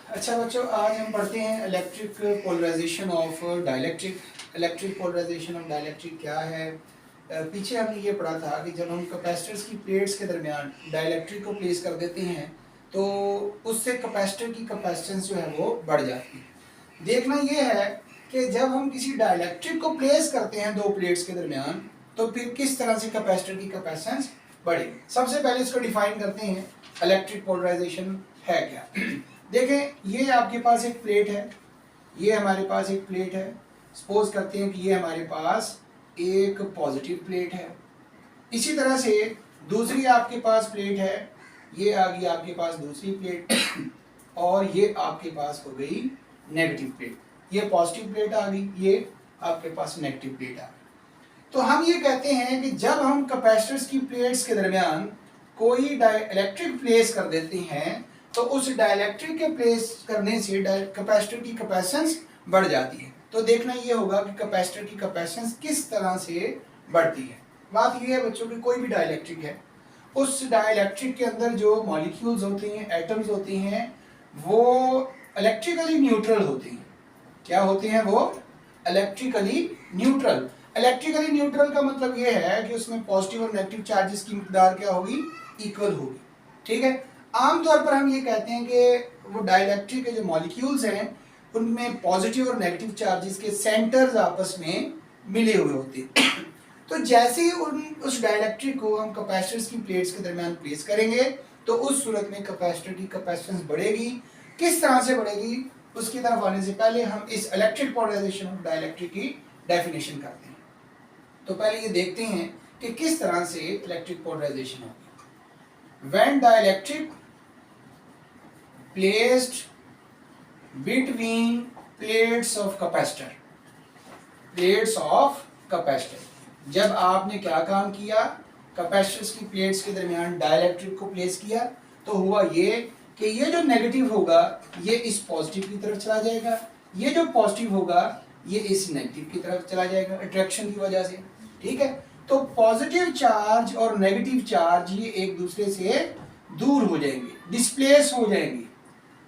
अच्छा बच्चों, आज हम पढ़ते हैं electric polarisation of dielectric. Electric polarisation of dielectric क्या है? पीछे हमने ये पढ़ा था कि जब हम कैपेसिटर्स की प्लेट्स के दरमियान डाइलेक्ट्रिक को प्लेस कर देते हैं तो उससे कैपेसिटर की कैपेसिटेंस जो है वो बढ़ जाती है। देखना ये है कि जब हम किसी डाइलेक्ट्रिक को प्लेस करते हैं दो प्लेट्स के दरमियान तो फिर किस तरह से कैपेसिटर की कैपेसिटेंस बढ़ेगी। सबसे पहले इसको डिफाइन करते हैं, इलेक्ट्रिक पोलराइजेशन है क्या। देखें, ये आपके पास एक प्लेट है, ये हमारे पास एक प्लेट है। सपोज करते हैं कि ये हमारे पास एक पॉजिटिव प्लेट है। इसी तरह से दूसरी आपके पास प्लेट है, ये आ गई आपके पास दूसरी प्लेट और ये आपके पास हो गई नेगेटिव प्लेट। ये पॉजिटिव प्लेट आ गई, ये आपके पास नेगेटिव प्लेट आ गई। तो हम ये कहते हैं कि जब हम कैपेसिटर्स की प्लेट्स के दरमियान कोई इलेक्ट्रिक प्लेस कर देते हैं तो उस डाइलेक्ट्रिक के प्लेस करने से कैपेसिटर की कैपेसिटेंस बढ़ जाती है। तो देखना ये होगा कि कैपेसिटर की कैपेसिटेंस किस तरह से बढ़ती है। बात ये है बच्चों की, कोई भी डाइलेक्ट्रिक है, उस डाइलेक्ट्रिक के अंदर जो मॉलिक्यूल्स होते हैं, एटम्स होते हैं, वो इलेक्ट्रिकली न्यूट्रल होते हैं। क्या होते हैं वो? Electrically neutral. इलेक्ट्रिकली न्यूट्रल का मतलब ये है कि उसमें पॉजिटिव और नेगेटिव चार्जेस की मिकदार क्या होगी? इक्वल होगी। ठीक है। आमतौर पर हम ये कहते हैं कि वो डाइलेक्ट्रिक के जो मॉलिक्यूल्स हैं उनमें पॉजिटिव और नेगेटिव चार्जेस के सेंटर्स आपस में मिले हुए होते हैं। तो जैसे ही उस डाइलेक्ट्रिक को हम कैपेसिटर्स की प्लेट्स के दरमियान प्लेस करेंगे तो उस सूरत में कैपेसिटर की कैपेसिटेंस बढ़ेगी। किस तरह से बढ़ेगी उसकी तरफ आने से पहले हम इस इलेक्ट्रिक पोलराइजेशन ऑफ डाइलेक्ट्रिक की डेफिनेशन करते हैं। तो पहले ये देखते हैं कि किस तरह से इलेक्ट्रिक पोलराइजेशन होगी। When dielectric placed between plates of capacitor, plates of capacitor, जब आपने क्या काम किया, कैपेसिटर्स की प्लेट्स के दरमियान डाइलेक्ट्रिक को प्लेस किया तो हुआ ये कि ये जो नेगेटिव होगा ये इस पॉजिटिव की तरफ चला जाएगा, ये जो पॉजिटिव होगा ये इस नेगेटिव की तरफ चला जाएगा अट्रैक्शन की वजह से। ठीक है। तो पॉजिटिव चार्ज और नेगेटिव चार्ज ये एक दूसरे से दूर हो जाएंगे, डिस्प्लेस हो जाएंगे।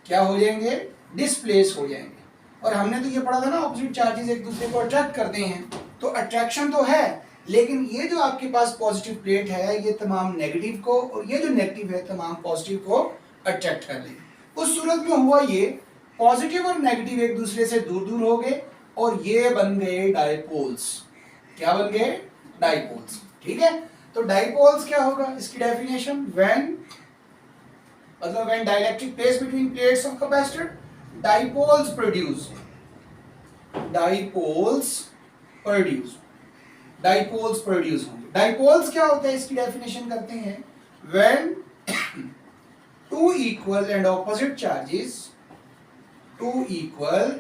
क्या हो जाएंगे? डिस्प्लेस हो जाएंगे। और हमने तो ये पढ़ा था ना, ऑपोजिट चार्जेस एक दूसरे को अट्रैक्ट करते हैं। तो अट्रैक्शन तो है, लेकिन ये जो आपके पास पॉजिटिव प्लेट है ये तमाम नेगेटिव को और ये जो नेगेटिव है तमाम पॉजिटिव को अट्रैक्ट कर लेंगे। उस सूरत में हुआ ये, पॉजिटिव और नेगेटिव एक दूसरे से दूर दूर हो गए और ये बन गए डाइपोल्स। क्या बन गए? डाइपोल्स। ठीक है। तो डाइपोल्स क्या होगा इसकी डेफिनेशन? व्हेन मतलब when dielectric place between plates of capacitor, dipoles produce, dipoles produce, dipoles produce होंगे। डाइपोल्स क्या होता है इसकी डेफिनेशन करते हैं। When two equal and opposite charges, two equal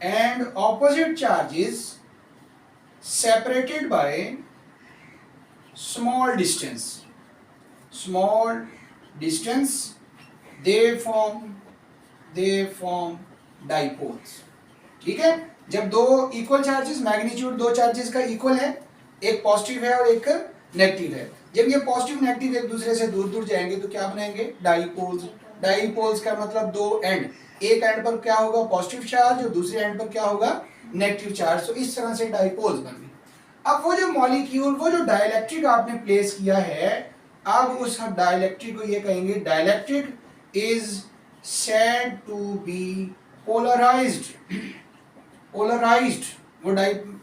and opposite charges separated by small distance, small distance, they form dipoles। ठीक है। जब दो इक्वल चार्जेस, मैग्नीट्यूड दो चार्जेस का इक्वल है, एक पॉजिटिव है और एक नेगेटिव है, जब ये पॉजिटिव नेगेटिव एक दूसरे से दूर दूर जाएंगे तो क्या बनाएंगे? डाइपोल्स। डाइपोल्स का मतलब दो एंड, एक एंड पर क्या होगा? पॉजिटिव चार्ज और दूसरे एंड पर क्या होगा? Negative charge. तो इस तरह से डाइपोल्स बन गए। अब वो जो मॉलिक्यूल, वो जो डाइलेक्ट्रिक आपने प्लेस किया है, अब उस डाइलेक्ट्रिक को ये कहेंगे dielectric is said to be polarised. Polarised,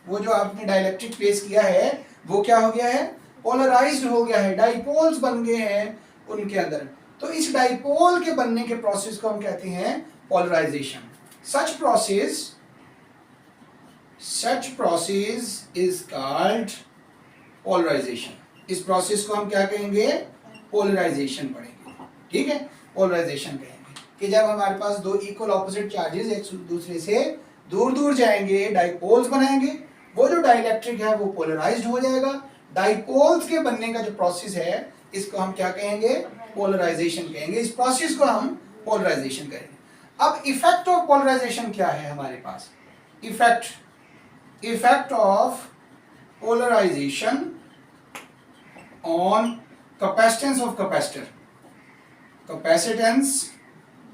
वो जो आपने डाइलेक्ट्रिक प्लेस किया है वो क्या हो गया है? पोलराइज्ड हो गया है, डाइपोल्स बन गए हैं उनके अंदर। तो इस डाइपोल के बनने के प्रोसेस को हम कहते हैं polarisation. Such process is called polarization। इस प्रोसेस को हम क्या कहेंगे? पोलराइजेशन पढ़ेंगे। ठीक है। पोलराइजेशन कहेंगे कि जब हमारे पास दो इक्वल ऑपोजिट चार्जेस एक दूसरे से दूर दूर जाएंगे, डाइपोल्स बनाएंगे, वो जो डाइलेक्ट्रिक है वो पोलराइज्ड हो जाएगा। डाइपोल्स के बनने का जो प्रोसेस है इसको हम क्या कहेंगे? पोलराइजेशन कहेंगे। इस प्रोसेस को हम पोलराइजेशन कहेंगे। अब इफेक्ट ऑफ पोलराइजेशन क्या है हमारे पास? Effect of polarization on capacitance of capacitor, capacitance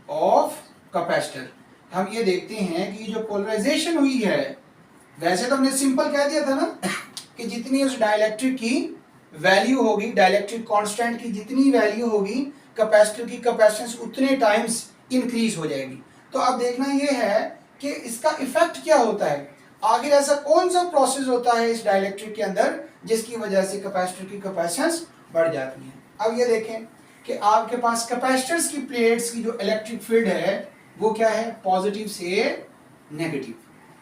of capacitor. हम ये देखते हैं कि जो पोलराइजेशन हुई है, वैसे तो हमने सिंपल कह दिया था ना कि जितनी उस डाइलेक्ट्रिक की वैल्यू होगी, डाइलेक्ट्रिक कांस्टेंट की जितनी वैल्यू होगी, कैपेसिटर की कैपेसिटेंस उतने टाइम्स इंक्रीज हो जाएगी। तो अब देखना ये है कि इसका इफेक्ट क्या होता है, आखिर ऐसा कौन सा प्रोसेस होता है इस डाइलेक्ट्रिक के अंदर जिसकी वजह से कैपेसिटर की कैपेसिटेंस बढ़ जाती है। अब ये देखें कि आपके पास कैपेसिटर्स की प्लेट्स की जो इलेक्ट्रिक फील्ड है वो क्या है, पॉजिटिव से negative.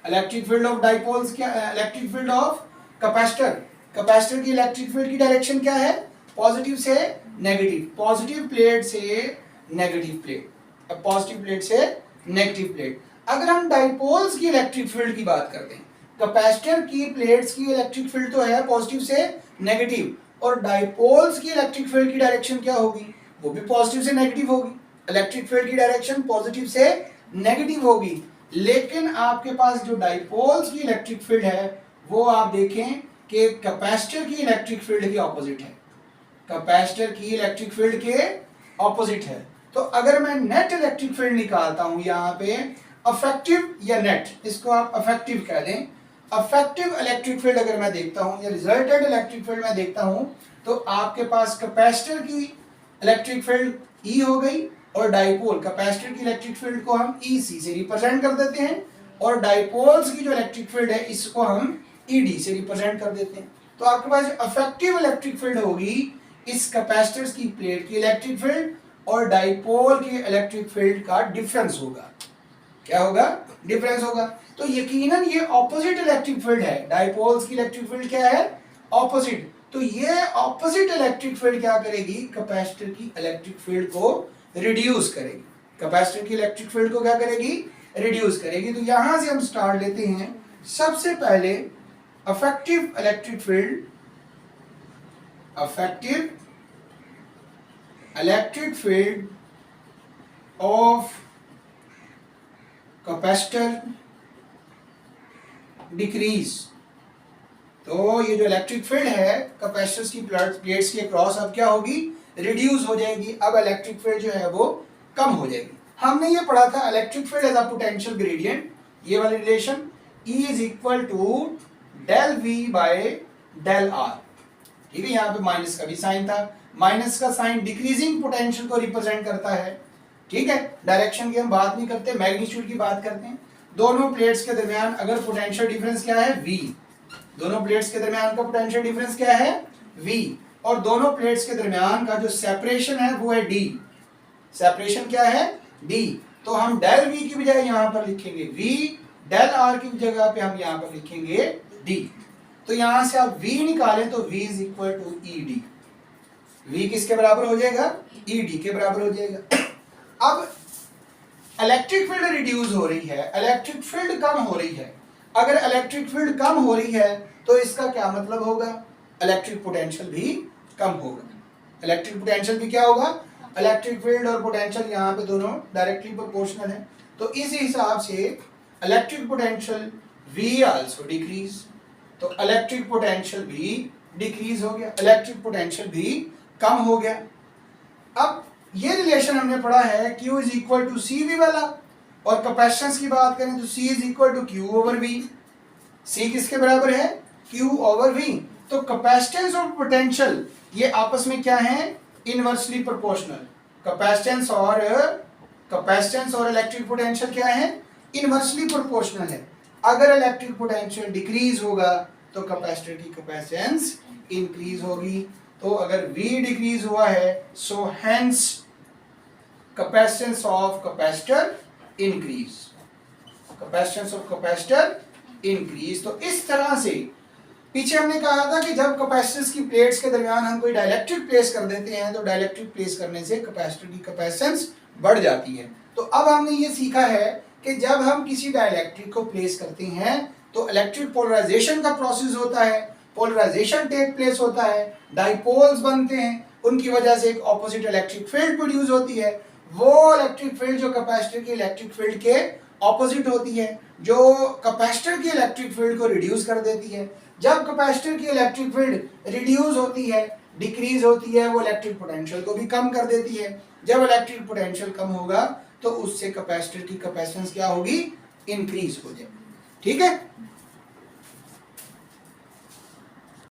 Electric field of dipoles क्या, electric field of capacitor, capacitor की इलेक्ट्रिक फील्ड की डायरेक्शन क्या है, पॉजिटिव से नेगेटिव, पॉजिटिव प्लेट से नेगेटिव प्लेट, अब पॉजिटिव प्लेट से नेगेटिव प्लेट। अगर हम डाइपोल्स की इलेक्ट्रिक फील्ड की बात करते हैं, कैपेसिटर की प्लेट्स की इलेक्ट्रिक फील्ड तो है पॉजिटिव से नेगेटिव, और डाइपोल्स की इलेक्ट्रिक फील्ड की डायरेक्शन क्या होगी, वो भी पॉजिटिव से नेगेटिव होगी। इलेक्ट्रिक फील्ड की डायरेक्शन पॉजिटिव से नेगेटिव होगी, लेकिन आपके पास जो डाइपोल्स की इलेक्ट्रिक फील्ड है वो आप देखें कि कैपेसिटर की इलेक्ट्रिक फील्ड के ऑपोजिट है, कैपेसिटर की इलेक्ट्रिक फील्ड के ऑपोजिट है। तो अगर मैं नेट इलेक्ट्रिक फील्ड निकालता हूं यहाँ पे, अफेक्टिव या नेट, इसको आप अफेक्टिव कह दें, अफेक्टिव इलेक्ट्रिक फील्ड अगर मैं देखता हूं या रिजल्टेंट इलेक्ट्रिक फील्ड मैं देखता हूं, तो आपके पास कैपेसिटर की इलेक्ट्रिक फील्ड ई हो गई, और डाइपोल, कैपेसिटर की इलेक्ट्रिक फील्ड को हम ईसी से रिप्रेजेंट कर देते हैं, और डाइपोल्स की जो इलेक्ट्रिक फील्ड है इसको हम ईडी से रिप्रेजेंट कर देते हैं। तो आपके पास अफेक्टिव इलेक्ट्रिक फील्ड होगी इस कैपेसिटर्स की प्लेट की इलेक्ट्रिक फील्ड और डाइपोल की इलेक्ट्रिक फील्ड का डिफरेंस होगा। क्या होगा, डिफरेंस होगा। तो यकीनन ये ऑपोजिट इलेक्ट्रिक फील्ड है, डाइपोल्स की इलेक्ट्रिक फील्ड क्या है, ऑपोजिट। तो ये ऑपोजिट इलेक्ट्रिक फील्ड क्या करेगी, कैपेसिटर की इलेक्ट्रिक फील्ड को रिड्यूस करेगी, कैपेसिटर की इलेक्ट्रिक फील्ड को क्या करेगी, रिड्यूस करेगी। तो यहां से हम स्टार्ट लेते हैं। सबसे पहले affective electric field, affective electric field of capacitor decrease. तो ये जो इलेक्ट्रिक फील्ड है कैपेसिटर्स की प्लेट्स के अक्रॉस अब क्या होगी, रिड्यूस हो जाएगी। अब इलेक्ट्रिक फील्ड जो है वो कम हो जाएगी। हमने ये पढ़ा था electric field as a potential gradient, ये वाली relation E is equal to del V by del R। ठीक है, यहाँ पे माइनस का भी साइन था, माइनस का साइन डिक्रीजिंग पोटेंशियल को रिप्रेजेंट करता है। ठीक है, डायरेक्शन की हम बात नहीं करते, मैग्नीट्यूड की बात करते हैं। दोनों प्लेट्स के दरमियान अगर पोटेंशियल डिफरेंस क्या है, V, दोनों प्लेट्स के दरमियान का पोटेंशियल डिफरेंस क्या है, V, और दोनों प्लेट्स के दरमियान का जो सेपरेशन है वो है D, सेपरेशन क्या है, D। तो हम डेल V की बजाय यहाँ पर लिखेंगे V, डेल R की जगह पे हम यहाँ पर लिखेंगे D। तो यहां से आप V निकालें तो V is equal to ED, V किसके बराबर हो जाएगा, ED के बराबर हो जाएगा। अब इलेक्ट्रिक फील्ड रिड्यूस हो रही है, इलेक्ट्रिक फील्ड कम हो रही है। अगर इलेक्ट्रिक फील्ड कम हो रही है तो इसका क्या मतलब होगा, इलेक्ट्रिक पोटेंशियल भी कम होगा। इलेक्ट्रिक पोटेंशियल भी क्या होगा, इलेक्ट्रिक फील्ड और पोटेंशियल यहाँ पे दोनों डायरेक्टली प्रोपोर्शनल है। तो इस हिसाब से electric potential V also decrease, तो इलेक्ट्रिक पोटेंशियल भी डिक्रीज हो गया, इलेक्ट्रिक पोटेंशियल भी कम हो गया। अब ये रिलेशन हमने पढ़ा है Q is equal to C V वाला, और कैपेसिटेंस की बात करें तो C is equal to Q over V। C किसके बराबर है, Q ओवर V। तो कैपेसिटेंस और पोटेंशियल ये आपस में क्या है, इनवर्सली प्रोपोर्शनल। कैपेसिटेंस और इलेक्ट्रिक पोटेंशियल क्या है, इनवर्सली प्रोपोर्शनल है। अगर इलेक्ट्रिक पोटेंशियल डिक्रीज होगा तो कैपेसिटर की कैपेसिटेंस इंक्रीज होगी। तो अगर V डिक्रीज हुआ है so hence capacitance of capacitor increase, capacitance of capacitor increase. तो इस तरह से पीछे हमने कहा था कि जब कैपेसिटर्स की प्लेट्स के दरमियान हम कोई डाइलेक्ट्रिक प्लेस कर देते हैं तो डाइलेक्ट्रिक प्लेस करने से कैपेसिटर की कैपेसिटेंस बढ़ जाती है। तो अब हमने ये सीखा है कि जब हम किसी डाइलेक्ट्रिक को प्लेस करते हैं तो इलेक्ट्रिक पोलराइजेशन का प्रोसेस होता है, पोलराइजेशन टेक प्लेस होता है, डाइपोल्स बनते हैं, उनकी वजह से एक ऑपोजिट इलेक्ट्रिक फील्ड प्रोड्यूस होती है। वो इलेक्ट्रिक फील्ड जो कैपेसिटर की इलेक्ट्रिक फील्ड के ऑपोजिट होती है, जो कैपेसिटर की इलेक्ट्रिक फील्ड को रिड्यूस कर देती है। जब कैपेसिटर की इलेक्ट्रिक फील्ड रिड्यूस होती है, डिक्रीज होती है, वो इलेक्ट्रिक पोटेंशियल को भी कम कर देती है। जब इलेक्ट्रिक पोटेंशियल कम होगा तो उससे कैपेसिटर की कैपेसिटेंस क्या होगी, इंक्रीज हो जाएगी। ठीक है।